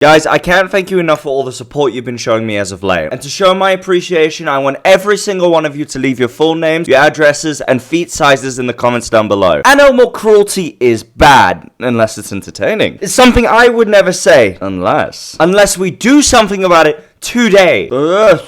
Guys, I can't thank you enough for all the support you've been showing me as of late. And to show my appreciation, I want every single one of you to leave your full names, your addresses, and feet sizes in the comments down below. Animal cruelty is bad, unless it's entertaining. It's something I would never say, unless we do something about it today.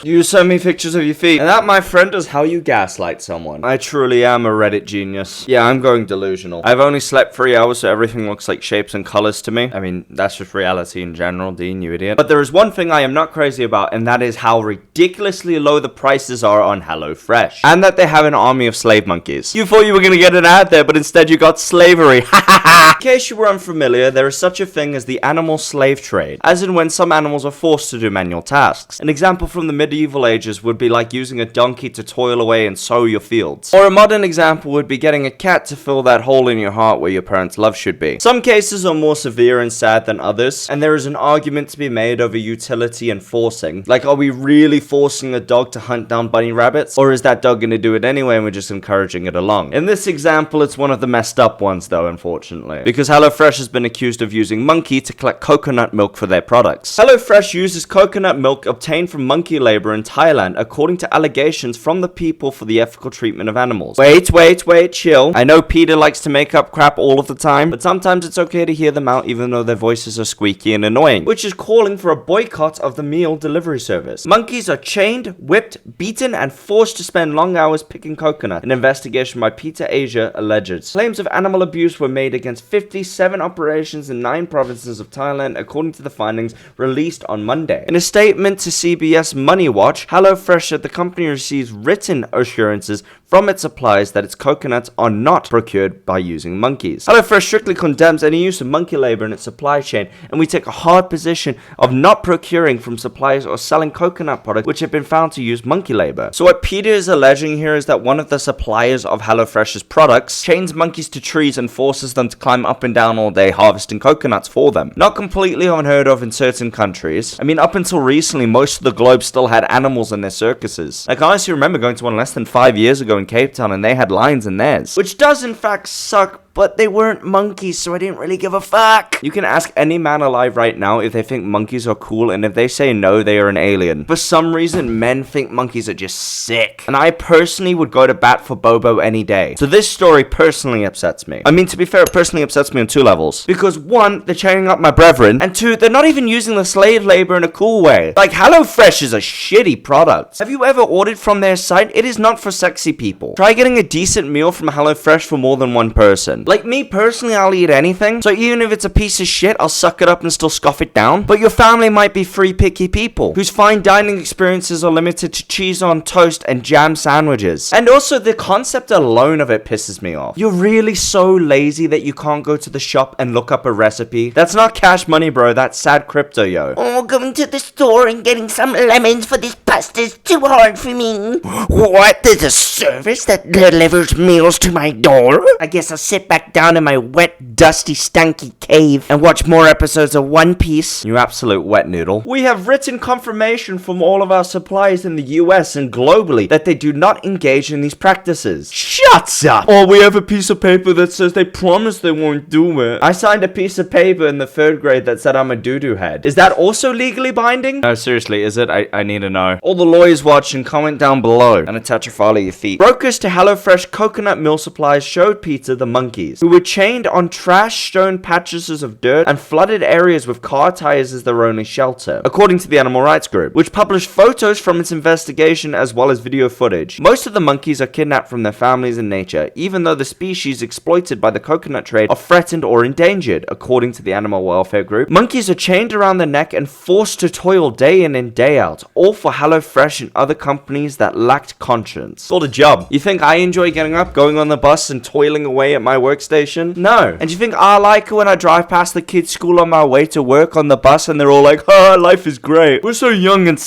You send me pictures of your feet. And that, my friend, is how you gaslight someone. I truly am a Reddit genius. Yeah, I'm going delusional. I've only slept 3 hours, so everything looks like shapes and colors to me. I mean, that's just reality in general, Dean, you idiot. But there is one thing I am not crazy about, and that is how ridiculously low the prices are on HelloFresh. And that they have an army of slave monkeys. You thought you were gonna get an ad there, but instead you got slavery. In case you were unfamiliar, there is such a thing as the animal slave trade, as in when some animals are forced to do manual tasks. An example from the medieval ages would be like using a donkey to toil away and sow your fields. Or a modern example would be getting a cat to fill that hole in your heart where your parents' love should be. Some cases are more severe and sad than others, and there is an argument to be made over utility and forcing. Like, are we really forcing a dog to hunt down bunny rabbits? Or is that dog gonna do it anyway and we're just encouraging it along? In this example, it's one of the messed up ones though, unfortunately. Because HelloFresh has been accused of using monkey to collect coconut milk for their products. HelloFresh uses coconut milk obtained from monkey labor in Thailand, according to allegations from the People for the Ethical Treatment of Animals. Wait, chill. I know Peter likes to make up crap all of the time, but sometimes it's okay to hear them out even though their voices are squeaky and annoying, which is calling for a boycott of the meal delivery service. Monkeys are chained, whipped, beaten, and forced to spend long hours picking coconut, an investigation by Peter Asia alleges. Claims of animal abuse were made against 57 operations in 9 provinces of Thailand, according to the findings released on Monday. In a statement to CBS Money Watch, HelloFresh said the company receives written assurances from its suppliers that its coconuts are not procured by using monkeys. HelloFresh strictly condemns any use of monkey labor in its supply chain, and we take a hard position of not procuring from suppliers or selling coconut products which have been found to use monkey labor. So what Peter is alleging here is that one of the suppliers of HelloFresh's products chains monkeys to trees and forces them to climb up and down all day harvesting coconuts for them. Not completely unheard of in certain countries. I mean, up until recently, most of the globe still had animals in their circuses. Like, I honestly remember going to one less than 5 years ago in Cape Town, and they had lions in theirs. Which does in fact suck, but they weren't monkeys, so I didn't really give a fuck. You can ask any man alive right now if they think monkeys are cool, and if they say no, they are an alien. For some reason, men think monkeys are just sick. And I personally would go to bat for Bobo any day. So this story personally upsets me. I mean, to be fair, it personally upsets me on 2 levels. Because 1, they're chaining up my brethren, and 2, they're not even using the slave labor in a cool way. Like, HelloFresh is a shitty product. Have you ever ordered from their site? It is not for sexy people. Try getting a decent meal from HelloFresh for more than 1 person. Like me personally, I'll eat anything, so even if it's a piece of shit, I'll suck it up and still scoff it down. But your family might be free picky people, whose fine dining experiences are limited to cheese on toast and jam sandwiches. And also, the concept alone of it pisses me off. You're really so lazy that you can't go to the shop and look up a recipe? That's not cash money, bro, that's sad crypto, yo. Oh, going to the store and getting some lemons for this pasta is too hard for me. What? There's a service that delivers meals to my door? I guess I'll sit back down in my wet, dusty, stanky cave and watch more episodes of One Piece. You absolute wet noodle. We have written confirmation from all of our suppliers in the US and globally that they do not engage in these practices. Shut up! Or we have a piece of paper that says they promise they won't do it. I signed a piece of paper in the 3rd grade that said I'm a doo-doo head. Is that also legally binding? No, seriously, is it? I need to know. All the lawyers watching, comment down below and attach a file of your feet. Brokers to HelloFresh coconut meal supplies showed Peter the monkeys, who were chained on trash-strewn patches of dirt and flooded areas with car tires as their only shelter, according to the animal rights group, which published photos from its investigation as well as video footage. Most of the monkeys are kidnapped from their families in nature, even though the species exploited by the coconut trade are threatened or endangered, according to the animal welfare group. Monkeys are chained around the neck and forced to toil day in and day out, all for HelloFresh and other companies that lacked conscience. Called a job. You think I enjoy getting up, going on the bus, and toiling away at my workstation? No. And you think I like it when I drive past the kids' school on my way to work on the bus and they're all like, "Oh, life is great. We're so young and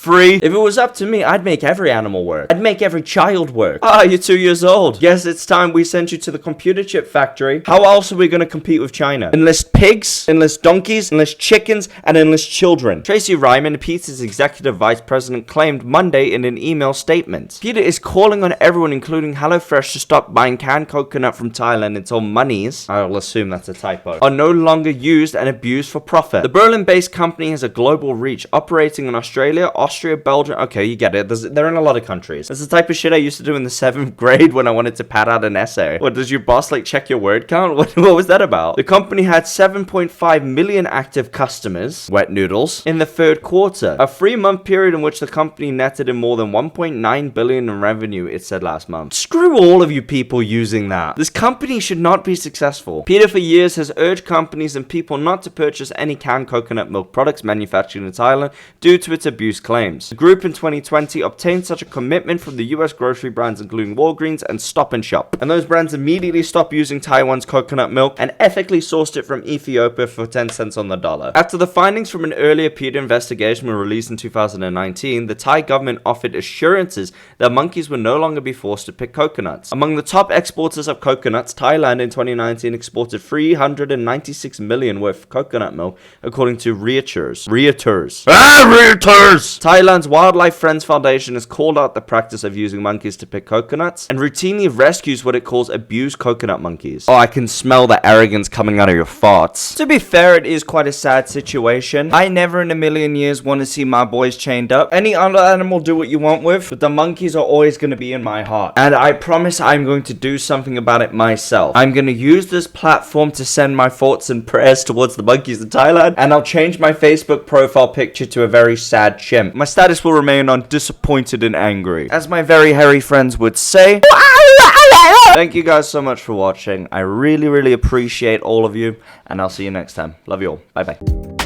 free. If it was up to me, I'd make every animal work. I'd make every child work. Ah, you're 2 years old. Guess it's time we sent you to the computer chip factory. How else are we gonna compete with China? Enlist pigs, enlist donkeys, enlist chickens, and enlist children. Tracy Ryman, Peter's executive vice president, claimed Monday in an email statement. Peter is calling on everyone, including HelloFresh, to stop buying canned coconut from Thailand until monies, I'll assume that's a typo, are no longer used and abused for profit. The Berlin-based company has a global reach, operating in Australia, Austria, Belgium. Okay, you get it. They're in a lot of countries. That's the type of shit I used to do in the 7th grade when I wanted to pad out an essay. What, does your boss like check your word count? What was that about? The company had 7.5 million active customers, wet noodles, in the third quarter, a 3-month period in which the company netted in more than 1.9 billion in revenue, it said last month. Screw all of you people using that. This company should not be successful. Peter for years has urged companies and people not to purchase any canned coconut milk products manufactured in Thailand due to its abuse claims. The group in 2020 obtained such a commitment from the US grocery brands including Walgreens and Stop and Shop, and those brands immediately stopped using Taiwan's coconut milk and ethically sourced it from Ethiopia for 10 cents on the dollar. After the findings from an earlier PETA investigation were released in 2019, the Thai government offered assurances that monkeys would no longer be forced to pick coconuts. Among the top exporters of coconuts, Thailand in 2019 exported 396 million worth of coconut milk, according to Reuters. Reuters. Thailand's Wildlife Friends Foundation has called out the practice of using monkeys to pick coconuts and routinely rescues what it calls abused coconut monkeys. Oh, I can smell the arrogance coming out of your farts. To be fair, it is quite a sad situation. I never in a million years want to see my boys chained up. Any other animal, do what you want with, but the monkeys are always going to be in my heart. And I promise I'm going to do something about it myself. I'm going to use this platform to send my thoughts and prayers towards the monkeys in Thailand, and I'll change my Facebook profile picture to a very sad chimp. My status will remain on disappointed and angry, as my very hairy friends would say. Thank you guys so much for watching. I really appreciate all of you, and I'll see you next time. Love you all. Bye bye.